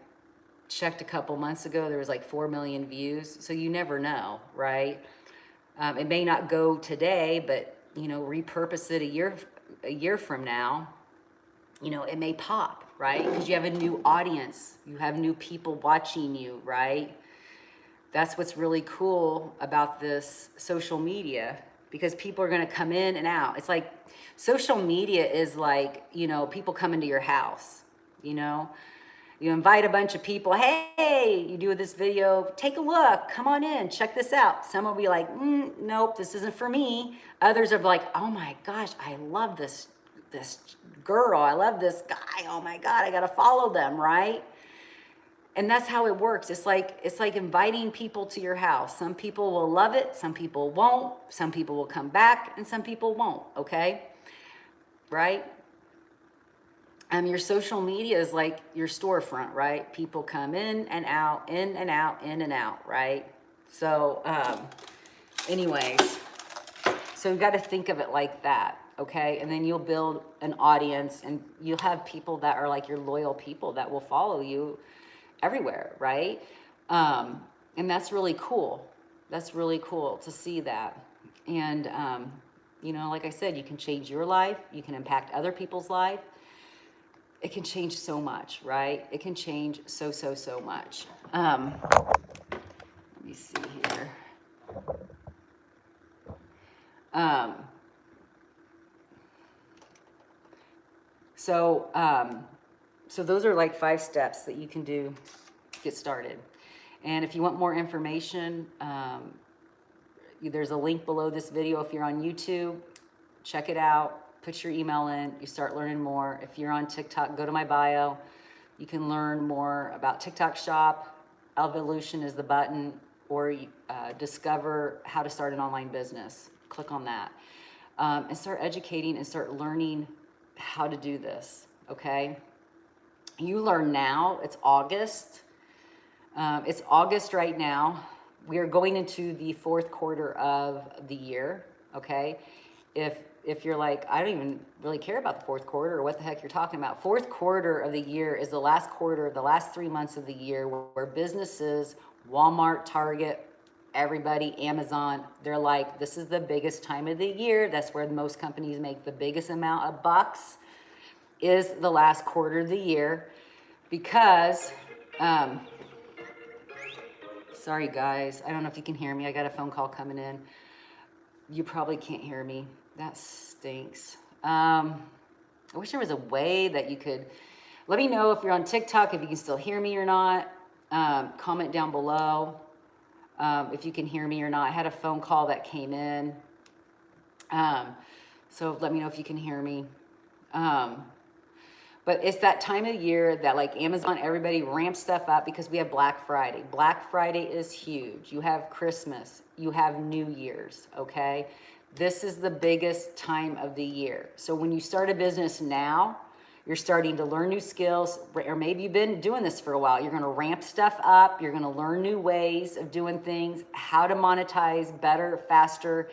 Speaker 1: checked a couple months ago, there was like 4 million views. So you never know, right? It may not go today, but you know, repurpose it a year from now, you know, it may pop, right? Because you have a new audience, you have new people watching you, right? That's what's really cool about this social media, because people are going to come in and out. It's like social media is like, you know, people come into your house, you know, you invite a bunch of people. Hey, you do this video, take a look, come on in, check this out. Some will be like, nope, this isn't for me. Others are like, oh my gosh, I love this girl. I love this guy. Oh my God, I got to follow them, right? And that's how it works. It's like inviting people to your house. Some people will love it, some people won't, some people will come back, and some people won't, okay? Right? Your social media is like your storefront, right? People come in and out, in and out, in and out, right? So, anyways, so you got to think of it like that, okay? And then you'll build an audience, and you'll have people that are like your loyal people that will follow you everywhere, right? And that's really cool. That's really cool to see that. And, you know, like I said, you can change your life. You can impact other people's life. It can change so much, right? It can change so much. Let me see here. So those are like 5 steps that you can do to get started. And if you want more information, there's a link below this video. If you're on YouTube, check it out. Put your email in. You start learning more. If you're on TikTok, go to my bio. You can learn more about TikTok Shop. Evolution is the button, or discover how to start an online business. Click on that. And start educating and start learning how to do this, okay? You learn now. It's August. It's August right now. We are going into the 4th quarter of the year, okay? If you're like, I don't even really care about the 4th quarter or what the heck you're talking about. 4th quarter of the year is the last quarter of the last 3 months of the year where businesses, Walmart, Target, everybody, Amazon, they're like, this is the biggest time of the year. That's where most companies make the biggest amount of bucks, is the last quarter of the year. Because, sorry guys, I don't know if you can hear me. I got a phone call coming in. You probably can't hear me. That stinks. I wish there was a way that you could, let me know if you're on TikTok, if you can still hear me or not. Comment down below if you can hear me or not. I had a phone call that came in. So let me know if you can hear me. But it's that time of year that like Amazon, everybody ramps stuff up because we have Black Friday. Black Friday is huge. You have Christmas, you have New Year's, okay? This is the biggest time of the year. So when you start a business now, you're starting to learn new skills, or maybe you've been doing this for a while. You're gonna ramp stuff up. You're gonna learn new ways of doing things, how to monetize better, faster,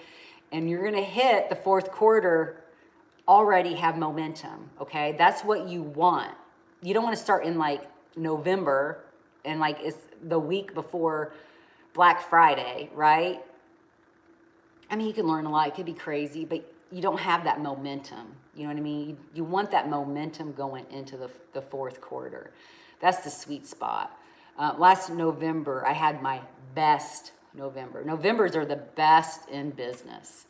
Speaker 1: and you're gonna hit the 4th quarter already have momentum, okay? That's what you want. You don't want to start in like November and like it's the week before Black Friday, right? I mean, you can learn a lot. It could be crazy, but you don't have that momentum. You know what I mean? You want that momentum going into the 4th quarter. That's the sweet spot. Last November, I had my best November. Novembers are the best in business.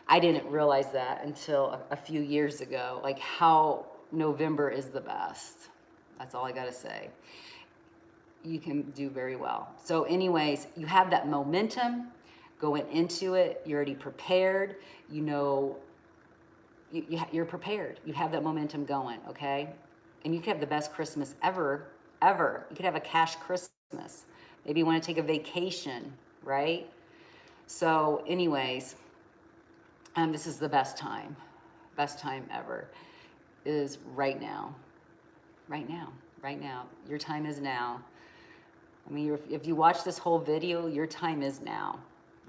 Speaker 1: I didn't realize that until a few years ago, like how November is the best. That's all I got to say. You can do very well. So anyways, you have that momentum going into it. You're already prepared. You know, you're prepared. You have that momentum going, okay? And you could have the best Christmas ever. You could have a cash Christmas. Maybe you want to take a vacation, right? So anyways, this is the best time ever, is right now. Your time is now. I mean, if you watch this whole video, your time is now.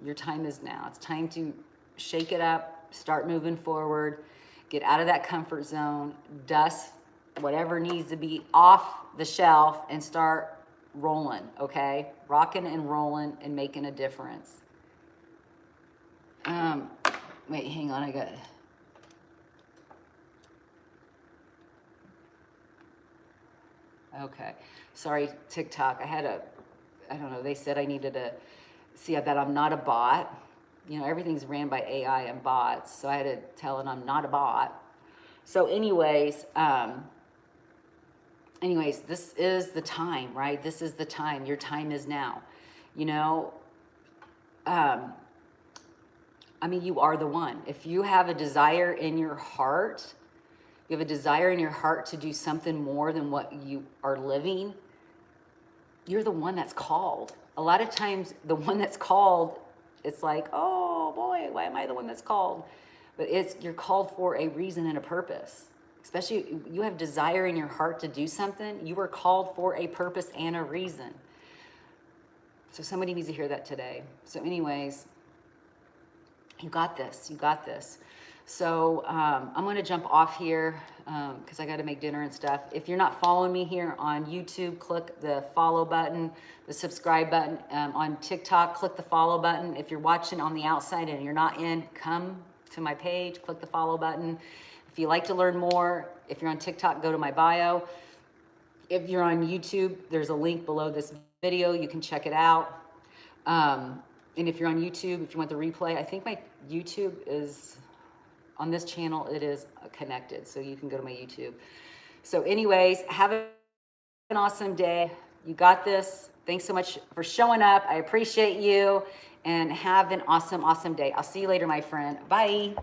Speaker 1: Your time is now. It's time to shake it up, start moving forward, get out of that comfort zone, dust whatever needs to be off the shelf, and start rolling, okay? Rocking and rolling and making a difference. Wait, hang on, I got... Okay, sorry, TikTok. I don't know, they said I needed to see that I'm not a bot. You know, everything's ran by AI and bots, so I had to tell it I'm not a bot. So anyways, this is the time, right? This is the time. Your time is now. You know, I mean, you are the one. If you have a desire in your heart, you have a desire in your heart to do something more than what you are living, you're the one that's called. A lot of times the one that's called, it's like, oh boy, why am I the one that's called? But you're called for a reason and a purpose. Especially you have desire in your heart to do something, you are called for a purpose and a reason. So somebody needs to hear that today. So anyways, you got this, you got this. So I'm going to jump off here because I got to make dinner and stuff. If you're not following me here on YouTube, click the follow button, the subscribe button. On TikTok, click the follow button. If you're watching on the outside and you're not in, come to my page, click the follow button. If you like to learn more, if you're on TikTok, go to my bio. If you're on YouTube, there's a link below this video. You can check it out. And if you're on YouTube, if you want the replay, I think my YouTube is... on this channel, it is connected, so you can go to my YouTube. So anyways, have an awesome day. You got this. Thanks so much for showing up. I appreciate you, and have an awesome, awesome day. I'll see you later, my friend. Bye.